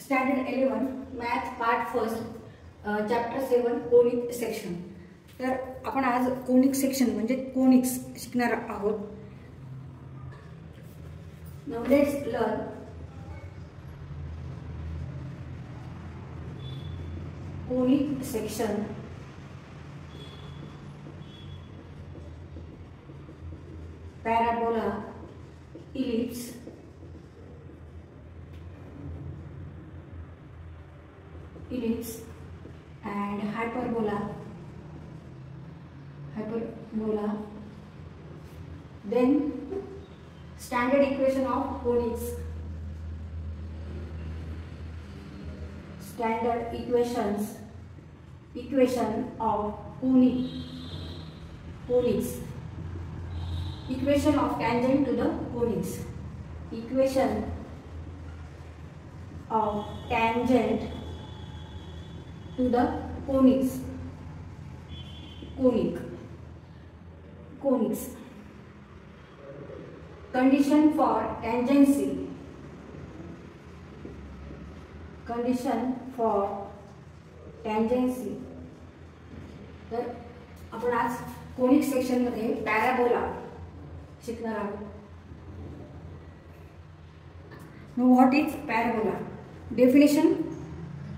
Standard 11 math part first chapter 7 conic section. तर आपण आज कोनिक सेक्शन म्हणजे कोनिक्स शिकणार आहोत। Now let's learn conic section. Parabola, ellipse, and hyperbola, then standard equation of conics, standard equation of conics, equation of tangent to the conics, equation of tangent to the conics, conics. Condition for tangency, तर आपण आज conic section मध्ये parabola शिकणार आहोत। Now what is parabola? Definition: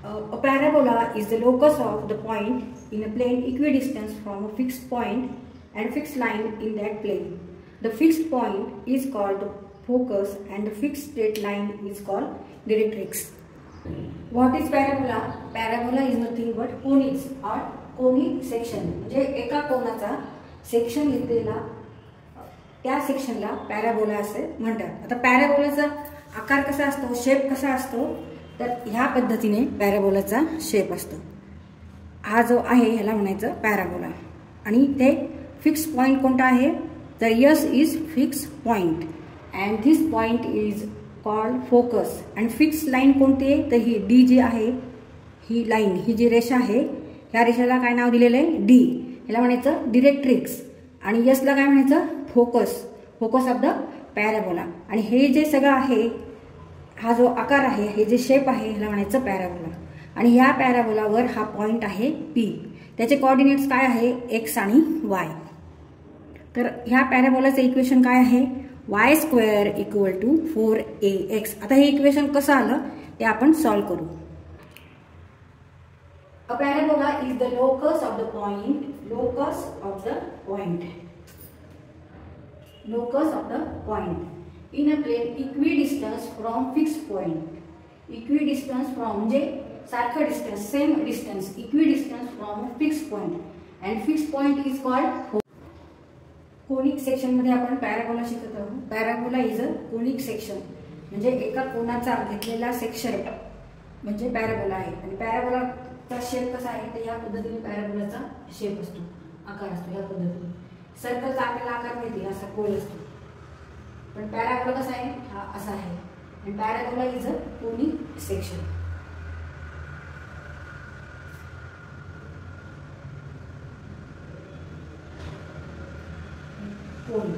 a parabola is the locus of the point in a plane equidistant from a fixed point and fixed line in that plane. The fixed point is called the focus and the fixed straight line is called directrix. What is parabola? Parabola is nothing but conics or conic section. म्हणजे एका कोनाचा section घेतलेला त्या सेक्शनला parabola असे म्हणतात। आता पॅराबोलाचा आकार कसा असतो, शेप कसा असतो, तर ह्या पद्धतीने पॅराबोलाचा शेप असतो। हा जो आहे ह्याला म्हणायचं पॅराबोला। आणि ते फिक्स पॉइंट कोणता आहे, तर yes is fix point and this point is called focus. आणि फिक्स लाईन कोणती आहे, तर ही डी जी आहे, ही लाईन, ही जी रेषा आहे, ह्या रेषेला काय नाव दिलेलं आहे, डी, ह्याला म्हणायचं डिरेक्ट्रिक्स। आणि यसला काय म्हणायचं, फोकस ऑफ द पॅराबोला। आणि हे जे सगळं आहे, हा जो आकार आहे, हे जे शेप आहे, ह्याला म्हणायचं पॅराबोला। आणि ह्या पॅराबोलावर हा पॉइंट आहे पी, त्याचे कोऑर्डिनेट्स काय आहे, एक्स आणि वाय। तर ह्या पॅराबोलाचं इक्वेशन काय आहे, y² = 4ax। आता हे इक्वेशन कसं आलं ते आपण सॉल्व करू। A parabola is the locus of the point in a plane equidistant from fixed point. Equidistant from म्हणजे सारखं distance, same distance, equidistant from a fixed point and fixed point is called conic section मध्ये आपण parabola शिकत आहोत। Parabola is a conic section म्हणजे एका कोनाचा घेतलेला सेक्शन म्हणजे पॅराबोला आहे। आणि पॅराबोलाचा शेप कसा आहे, तर या पद्धतीने पॅराबोलाचा शेप असतो, आकार असतो या पद्धतीने। सर्कलचा आपल्याला आकार माहिती आहे, असा गोल असतो, पण पॅराबोला कसा आहे, हा असा आहे। आणि parabola is a conic section. Cone,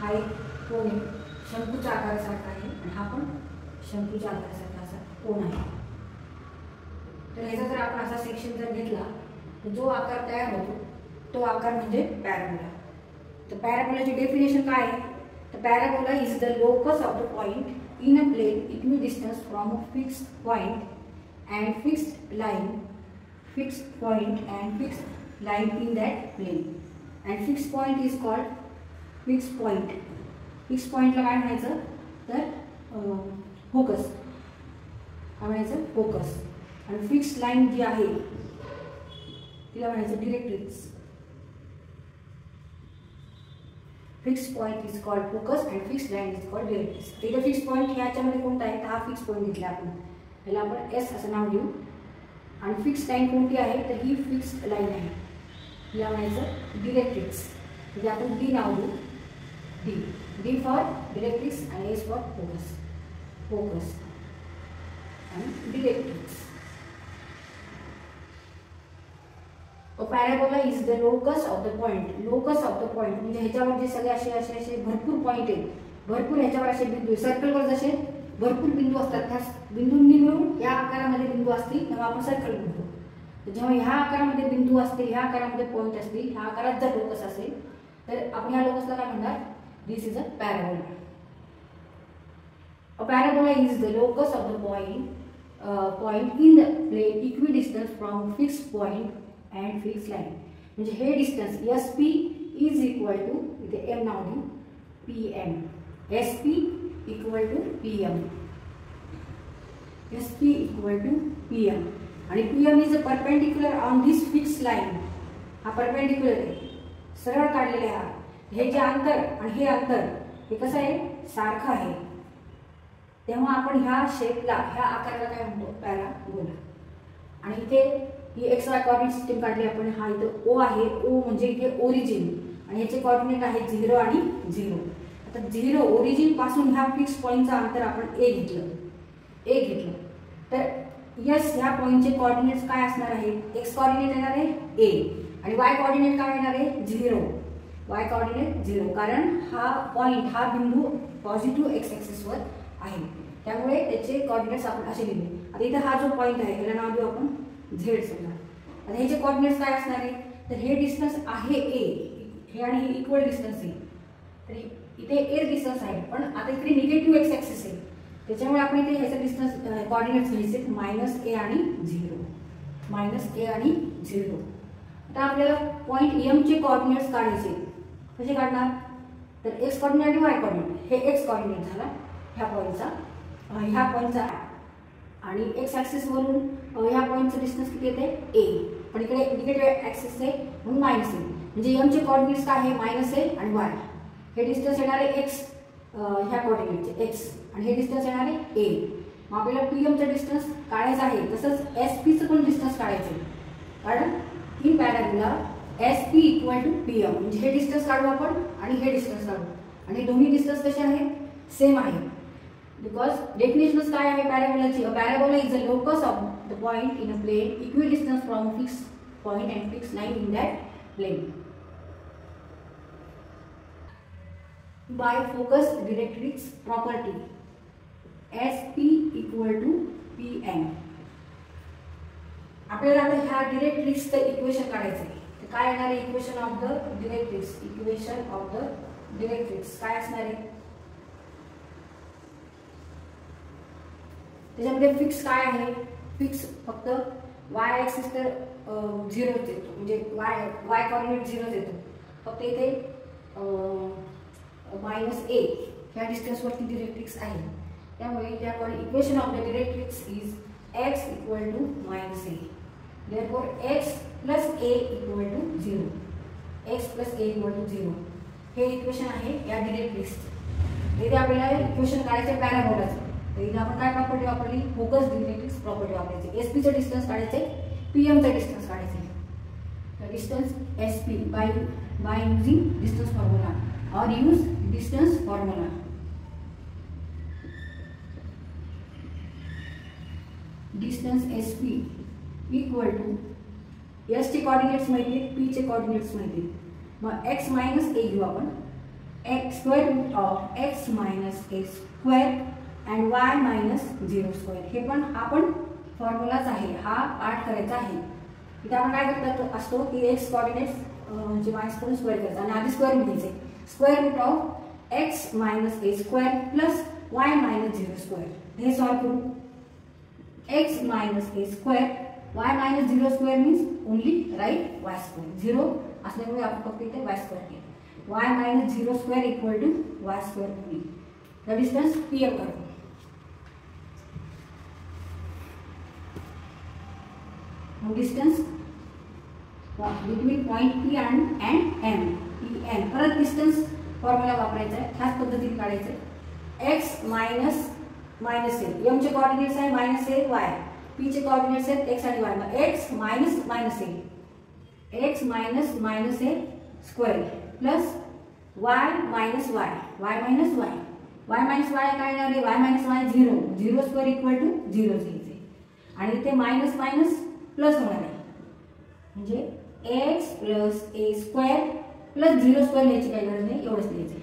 हा एक कोन शंकूच्या आकारासारखा आहे आणि हा पण शंकूच्या आकारासारखा असा कोन आहे। तर ह्याचा जर आपण असा सेक्शन जर घेतला तर जो आकार तयार होतो तो आकार म्हणजे पॅराबोला। तर पॅराबोलाची डेफिनेशन काय आहे, तर parabola is the locus of the point in a plane equidistance from a fixed point and fixed line in that plane. and fixed point is called fixed point. Fixed point ला काय म्हणायचं, तर focus, काय म्हणायचं, focus. आणि fixed line जी आहे तिला म्हणायचं directrix. Fixed point is called focus and fixed line is called directrix. इथे फिक्स्ड पॉइंट ह्याच्यामध्ये कोणता आहे, हा फिक्स्ड पॉइंट घेतला आपण, ह्याला आपण एस असं नाव देऊ। आणि फिक्स्ड लाईन कोणती आहे, तर ही फिक्स्ड लाईन आहे, या म्हणायचं डिरेक्ट्रिक्स। म्हणजे आपण डी नाव देऊ, डी फॉर डिरेक्ट्रिक्स आणि एस फॉर फोकस आणि directrix. Parabola is the locus of the point. Locus of the point म्हणजे ह्याच्यावर जे सगळे असे असे असे भरपूर पॉइंट आहेत, भरपूर ह्याच्यावर असे बिंदू, सर्कलवर जसे भरपूर बिंदू असतात, त्या बिंदूंनी मिळून या आकारामध्ये बिंदू असतील तेव्हा आपण सर्कल म्हणतो. तर जेव्हा ह्या आकारामध्ये बिंदू असतील, ह्या आकारामध्ये पॉईंट असतील, ह्या आकारात जर लोकस असेल तर आपण ह्या लोकसला काय म्हणणार? This is a parabola. A parabola is the locus of the point in the plane equidistant from fixed point and fixed line. म्हणजे हे distance SP is equal to इथे m नाव देऊ PM. SP equal to PM. SP equal to PM. आणि PM is a perpendicular on this fixed line. हा perpendicular आहे, सरळ काढलेले हा. हे जे अंतर आणि हे अंतर हे कसं आहे? सारखं आहे. तेव्हा आपण ह्या शेपला, ह्या आकाराला काय म्हणतो? पॅराबोला. आणि इथे ही एक्स वाय कोऑर्डिनेट सिस्टीम काढली आपण. हा इथे O आहे, O म्हणजे इथे ओरिजिन आणि याचे कोऑर्डिनेट आहे 0 आणि 0. आता 0 ओरिजिन पासून ह्या फिक्स पॉईंटचं अंतर आपण A घेतलं. तर यस, ह्या पॉईंटचे कोऑर्डिनेट्स काय असणार आहेत? एक्स कोऑर्डिनेट येणार आहे A आणि वाय कोऑर्डिनेट काय येणार आहे? 0. वाय कोऑर्डिनेट 0, कारण हा पॉईंट, हा बिंदू पॉझिटिव्ह एक्स ॲक्सिसवर आहे, त्यामुळे त्याचे कोऑर्डिनेट्स आपण असे लिहिले. आता इथे हा जो पॉईंट आहे याला नाव देऊ आपण Z समजा. आता ह्याचे कोऑर्डिनेट्स काय असणार आहे? तर हे डिस्टन्स आहे A, हे आणि हे इक्वल डिस्टन्स आहे. तर इथे A डिस्टन्स आहे, पण आता इकडे निगेटिव्ह एक्स ॲक्सिस आहे, त्याच्यामुळे आपण इथे ह्याचे डिस्टन्स कोऑर्डिनेट्स घ्यायचे -A आणि 0. -A आणि 0. आता आपल्याला पॉईंट M चे कोऑर्डिनेट्स काढायचे. कसे काढणार? तर एक्स कोऑर्डिनेट आणि वाय कोऑर्डिनेट. हे एक्स कोऑर्डिनेट झाला ह्या पॉईंटचा आणि एक्स ॲक्सिस वरून ह्या पॉईंटचं डिस्टन्स किती येते? A, पण इकडे निगेटिव्ह ॲक्सिस आहे म्हणून -A. म्हणजे M चे कोऑर्डिनेट्स काय आहे? -A आणि y. हे डिस्टन्स येणार आहे एक्स, ह्या कोऑर्डिनेटचे एक्स, आणि हे डिस्टन्स येणार आहे A. मग आपल्याला PM चं डिस्टन्स काढायचं आहे, तसंच SP चं पण डिस्टन्स काढायचं आहे. कारण in parabola SP equal to PM, म्हणजे हे डिस्टन्स काढू आपण आणि हे डिस्टन्स काढू, आणि दोन्ही डिस्टन्स कसे आहेत? सेम आहे. बिकॉज डेफिनेशन्स काय आहे पॅराबोलाची? A parabola is a locus of the point in a plane equidistance from fix point and fix line in that plane by focus directrix property SP equal to PM. आपल्याला आता ह्या डिरेक्ट्रिक्सचं equation काढायचं आहे. तर काय येणार आहे? Equation of the directrix. Equation of the directrix काय असणार आहे? त्याच्यामध्ये फिक्स काय आहे? फिक्स फक्त वाय ॲक्सिस तर 0 येतो, म्हणजे वाय कोऑर्डिनेट 0 येतो. फक्त इथे -A ह्या डिस्टन्सवरती डिरेक्ट्रिक्स आहे, त्यामुळे इथे आपण equation of the directrix is x equal to -A. Therefore x plus A equal to 0. x plus A equal to 0 हे इक्वेशन आहे या डिरेक्ट्रिक्सचं. इथे आपल्याला इक्वेशन काढायचं पॅराबोलाचं. तर इथे आपण काय प्रॉपर्टी वापरली? फोकस डिरेक्ट्रिक्स प्रॉपर्टी वापरायची. SP चं डिस्टन्स काढायचे, PM चं डिस्टन्स काढायचे. तर distance SP by using distance formula or use distance formula. Distance SP equal to S चे कोऑर्डिनेट्स माहिती आहेत, P चे कोऑर्डिनेट्स माहिती आहेत. मग x -A घेऊ आपण. x square root of x -A square and y -0 square. हे पण आपण फॉर्म्युलाच आहे, हा पाठ करायचा आहे. इथे आपण काय करत असतो की x कोऑर्डिनेट्स म्हणजे मायनस करून स्क्वेअर करायचा आणि आधी स्क्वेअर घ्यायचे. Square root of x -A square plus y -0 square. हे सॉल्व करू. x -A square y -0 square means only right y square. 0 असल्यामुळे आपण फक्त इथे y स्क्वेअर केलं. y -0 square equal to y square only. The distance PM करू. Distance between point P and M. PM परत distance formula वापरायचा आहे, ह्याच पद्धतीने काढायचं आहे. x -A M चे कोऑर्डिनेट्स आहे -A y, P चे कोऑर्डिनेट्स आहेत x आणि y. मग x -A x -A square plus y -y काय येणार आहे? y 0 स्क्वेअर इक्वल टू 0 घ्यायचे आणि इथे मायनस मायनस प्लस होणार आहे, म्हणजे x plus A square plus 0 square घ्यायची काही गरज नाही, एवढंच द्यायचं.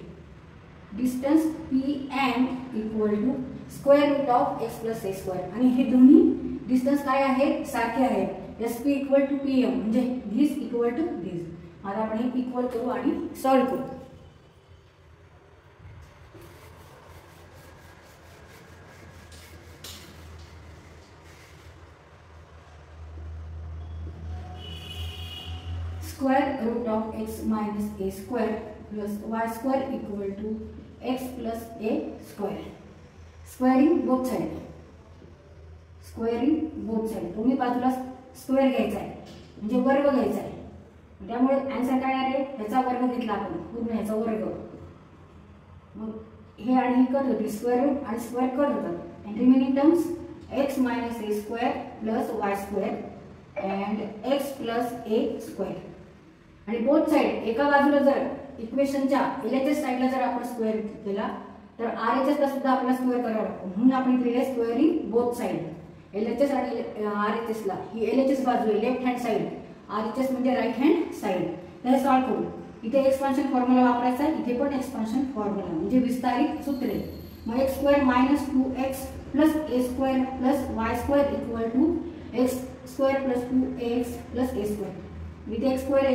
Distance PM equal to square root of X plus A square आणि हे दोन्ही डिस्टन्स काय आहेत सारखे आहेत S P equal to P M म्हणजे धिस इक्वल टू धिस. आता आपण हे इक्वल करू आणि सॉल्व करू. Square root of X minus A square plus Y square equal to X plus A square. Squaring both side. Squaring both side दोन्ही बाजूला square घ्यायचा आहे म्हणजे वर्ग घ्यायचा आहे. त्यामुळे आन्सर काय आहे ह्याचा वर्ग घेतला आपण पूर्ण ह्याचा वर्ग. मग हे आणि हे कट होते स्क्वेअर रूट आणि स्क्वेअर कट होतात and remaining terms x minus A square plus Y square and x plus A square. आणि बोथ साइड एका बाजूला जर इक्वेशनच्या एलएचएस साइडला जर आपण स्क्वेअर केला तर आरएचएस ला सुद्धा आपल्याला स्क्वेअर करावा लागतो म्हणून आपण केले स्क्वेअरिंग बोथ साइड. एलएचएस आणि आरएचएस ला ही एलएचएस बाजू आहे लेफ्ट हँड साइड आरएचएस म्हणजे राईट हँड साइड. तर हे सॉल्व करू. इथे एक्सपान्शन फॉर्म्युला वापरायचा आहे इथे पण एक्सपान्शन फॉर्म्युला म्हणजे विस्तारित सूत्रे. मग X square minus 2x plus A square plus Y square equal to X square plus 2ax प्लस ए स्क्वेअर. इथे एक्स स्क्वेअर आहे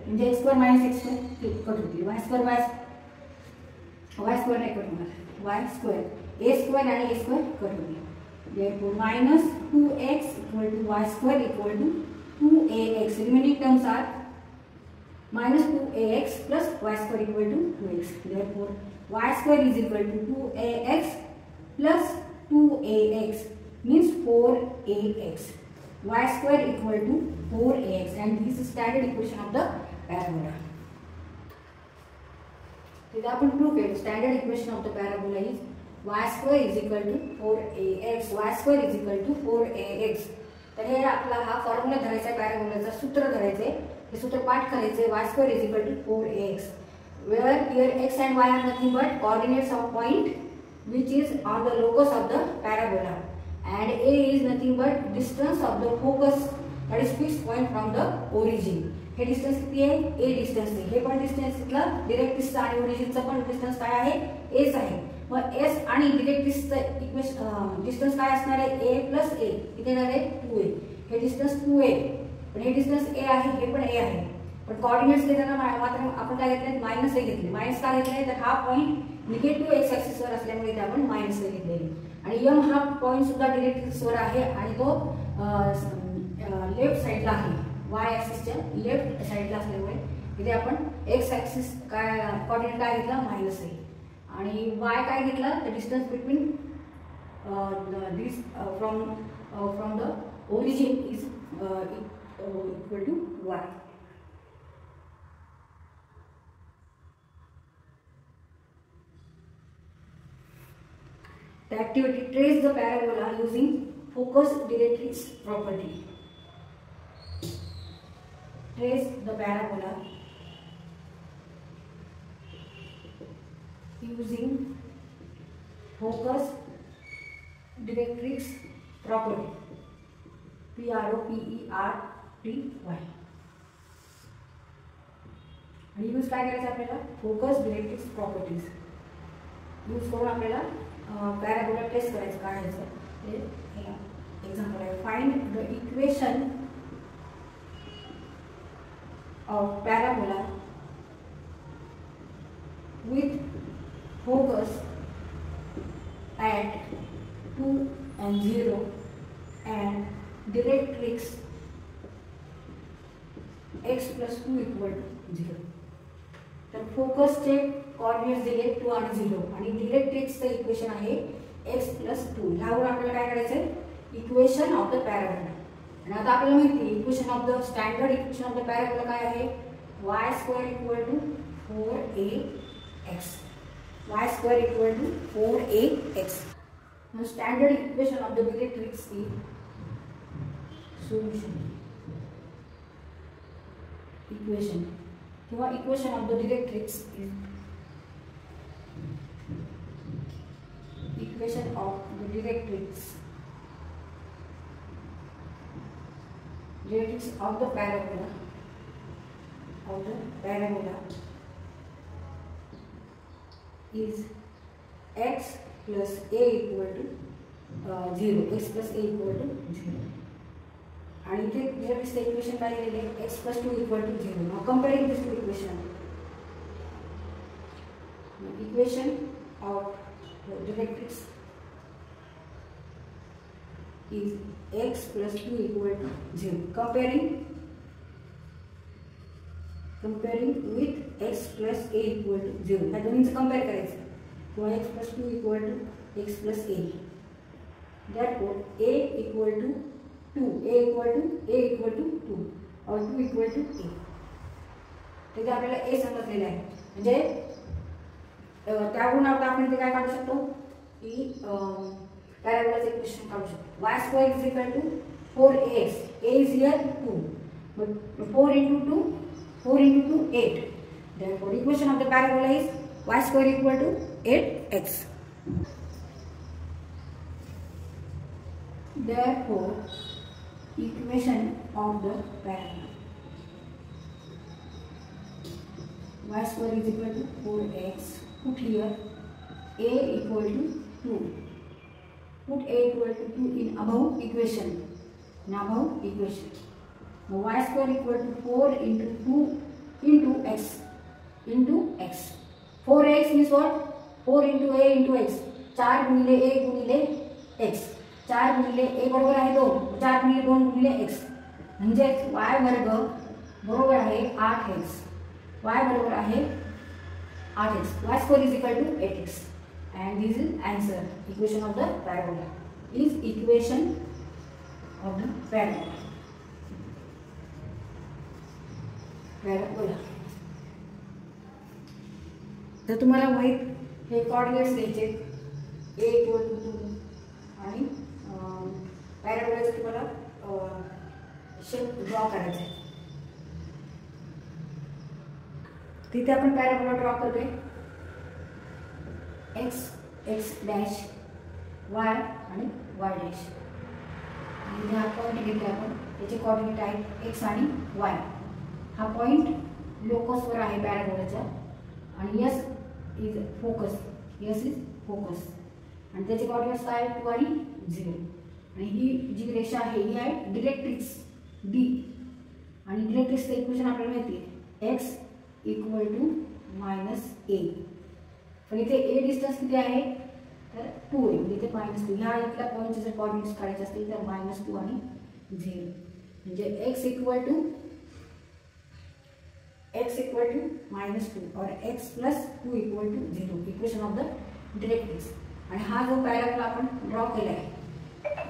म्हणजे X square minus X square cut होतील वाय स्क्वेअर नाही कट होणार वाय स्क्वेअर ए स्क्वेअर आणि A square cut होतील. therefore minus 2x equal to y square equal to 2ax. remaining terms are minus 2ax plus y square equal to 2x. therefore y square is equal to 2ax plus 2ax means 4ax. y square equal to 4ax and this is standard equation of the parabola. So आपण prove केलं standard equation of the parabola is y square is equal to 4ax. y square is equal to 4ax. तर हे आपला हा formula धरायचा आहे पॅराबोलाचा सूत्र धरायचे हे सूत्र पाठ करायचे y square is equal to 4ax where here x and y are nothing but coordinates of point which is on the locus of the parabola and a is nothing but distance of the focus that is fixed point from the origin. हे distance किती आहे a distance आहे. हे पण distance इथला डिरेक्ट्रिक्सचा आणि ओरिजिनचा पण distance काय आहे aच आहे. मग s आणि डिरेक्ट्रिक्सचं इक्वेशन डिस्टन्स काय असणार आहे a प्लस a इथे येणार आहे 2a. हे डिस्टन्स 2a पण हे डिस्टन्स a आहे हे पण a आहे पण कोऑर्डिनेट्स घेताना मात्र आपण काय घेतले मायनस a घेतले. मायनस का घेतले तर हा पॉइंट निगेटिव्ह एक्स ऍक्सिस वर असल्यामुळे ते आपण मायनस a घेतलेले आणि m हा पॉइंट सुद्धा डिरेक्ट्रिक्स वर आहे आणि तो लेफ्ट साइडला आहे y ऍक्सिसच्या लेफ्ट साइडला असल्यामुळे इथे आपण x ऍक्सिस काय कोऑर्डिनेट काय घेतला मायनस a आणि y काय घेतला the distance between this from the origin is equal to y. The activity trace the parabola using focus directrix property. Trace the parabola using focus directrix property. PROPERTY. आणि use काय करायचं आपल्याला focus directrix properties use करून आपल्याला parabola taste करायचं काढायचं. ते example आहे find the equation of parabola with focus at 2 and 0 and directrix x plus 2 equal to 0. तर फोकसचे कोऑर्डिनेट्स दिले 2 आणि 0 आणि डिरेक्ट्रिक्सचं इक्वेशन आहे x plus 2. ह्यावर आपल्याला काय करायचं इक्वेशन ऑफ द पॅराबोला. आणि आता आपल्याला माहिती equation of the standard equation of the parabola काय आहे y square equal to 4ax. y square equal to 4ax. Now standard equation of the directrix is solution equation किंवा equation of the directrix is equation of the directrix of the parabola is x plus a equal to 0, x plus a equal to 0. आणि इथे जे equation काय दिलेले आहे, x plus 2 equal to 0. Now comparing these two equations, equation of the directrix is x plus 2 equal to 0. Comparing with x plus a equal to 0. ह्या दोन्हींचं compare करायचं किंवा x plus 2 equal to x plus a. Therefore a equal to 2, a equal to 2 or 2 equal to a. तिथे आपल्याला a समजलेला आहे, म्हणजे त्यावरून आपण इथे काय काढू शकतो की पॅराबोलाचं इक्वेशन काढू शकतो. y square is equal to 4ax. a is here 2, but 4 into 2 8. Therefore equation of the parabola is y square equal to 8x. Therefore equation of the parabola y square is equal to 4x. Put here a equal to 2. Put a equal to 2 in above equation. Now y square equal to 4 into 2 into x. 4x means what? 4 into a into x. 4 गुणिले a गुणिले x. 4 गुणिले a बरोबर आहे 2. 4 गुणिले 2 गुणिले x. म्हणजे y वर्ग बरोबर आहे 8x. y बरोबर आहे 8x. y square is equal to 8x. And this is answer. Equation of the parabola is equation of the parabola. जर तुम्हाला माहित हे कोऑर्डिनेट्स द्यायचे a equal to 2 आणि पॅराबोलाचं तुम्हाला शेप ड्रॉ करायचा आहे. तिथे आपण पॅराबोला ड्रॉ करतोय. x डॅश y आणि y डॅश. आणि जे हा पॉईंट घेतला आपण त्याचे कोऑर्डिनेट आहेत x आणि y. हा पॉईंट लोकसवर आहे पॅराबोलाच्या आणि s is focus. s is focus आणि त्याचे कोऑर्डिनेट्स काय आहेत 2 आणि 0. आणि ही जी रेषा आहे ही आहे डिरेक्ट्रिक्स d. आणि डिरेक्ट्रिक्सचं इक्वेशन आपल्याला माहिती आहे x इक्वल टू -a. पण इथे a डिस्टन्स किती आहे तर 2 आहे. म्हणजे इथे -2. ह्या इथल्या पॉईंटचे जर कोऑर्डिनेट्स काढायचे असतील तर -2 आणि 0. म्हणजे x इक्वल टू -2 और x plus 2 equal to 0. Equation of the directrix. आणि हा जो पॅराबोला आपण ड्रॉ केला आहे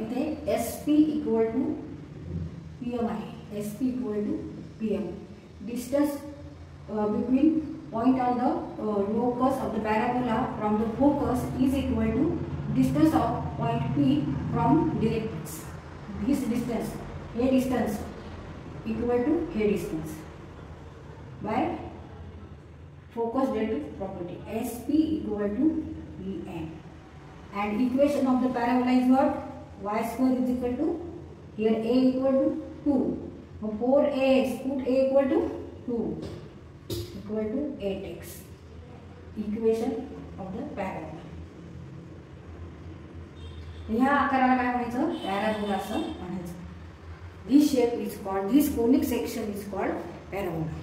इथे SP इक्वल टू PM आहे. SP equal to PM. Distance between point on the locus of the parabola from the focus is equal to distance of point P from directrix. This distance, हे distance equal to हे distance by focus delta property. SP equal to PM. And equation of the parabola is what? Y square is equal to, here a equal to 2. So 4ax, put a equal to 2 equal to 8x. Equation of the parabola. ह्या आकाराला काय म्हणायचं? Parabola असं म्हणायचं. This shape is called, this conic section is called parabola.